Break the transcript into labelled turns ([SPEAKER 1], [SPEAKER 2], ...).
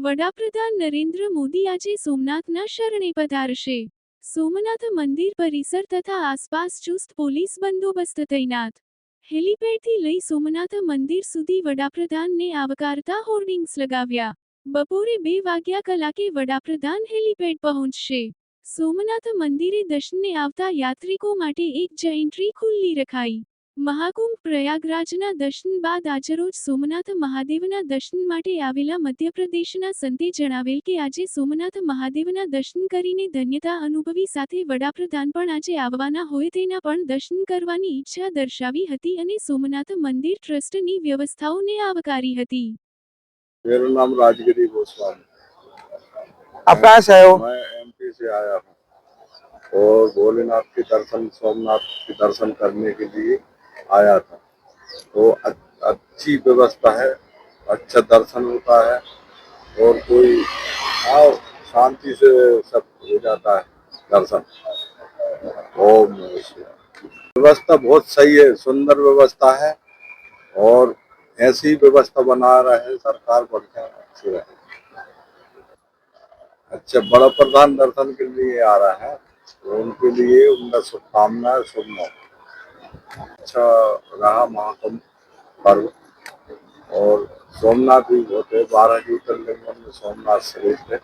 [SPEAKER 1] વડાપ્રધાન નરેન્દ્ર મોદી આજે સોમનાથના શરણે પધારશે. સોમનાથ મંદિર પરિસર તથા આસપાસ ચુસ્ત પોલીસ બંદોબસ્ત તૈનાત. હેલીપેડથી લઈ સોમનાથ મંદિર સુધી વડાપ્રધાનને આવકારતા હોર્ડિંગ્સ લગાવ્યા. બપોરે 2 વાગ્યા કલાકે વડાપ્રધાન હેલીપેડ પહોંચશે. સોમનાથ મંદિરે દર્શને આવતા યાત્રિકો માટે એક જ એન્ટ્રી ખુલ્લી રખાઈ. મહાકુંભ પ્રયાગરાજના દર્શન બાદ આજરોજ સોમનાથ મહાદેવના દર્શન માટે આવેલા મધ્યપ્રદેશના સંતે જણાવેલ કે આજે સોમનાથ મહાદેવના દર્શન કરીને ધન્યતા અનુભવી, સાથે વડાપ્રધાન પણ આજે આવવાના હોય તેના પણ દર્શન કરવાની ઈચ્છા દર્શાવી હતી અને સોમનાથ મંદિર ટ્રસ્ટની વ્યવસ્થાઓને આવકારી હતી.
[SPEAKER 2] मेरा नाम राजगिरी गोस्वामी।
[SPEAKER 3] आप कहाँ से आए हो?
[SPEAKER 2] मैं एमपी से आया हूँ और भोलेनाथ के दर्शन, सोमनाथ के दर्शन करने के लिए आया था। तो अच्छी व्यवस्था है, अच्छा दर्शन होता है और कोई आओ शांति से सब हो जाता है दर्शन। ओम नमः शिवाय। व्यवस्था बहुत सही है, सुंदर व्यवस्था है और ऐसी व्यवस्था बना रहे सरकार, बढ़िया अच्छी रहे। अच्छा, बड़ा प्रधान दर्शन के लिए आ रहा है तो उनके लिए उनका शुभकामनाएं, शुभ मौका। अच्छा रहा महाकुंभ पर्व और सोमनाथ भी बहुत है, 12 ज्योतिर्लिंगों में सोमनाथ श्रेष्ठ है।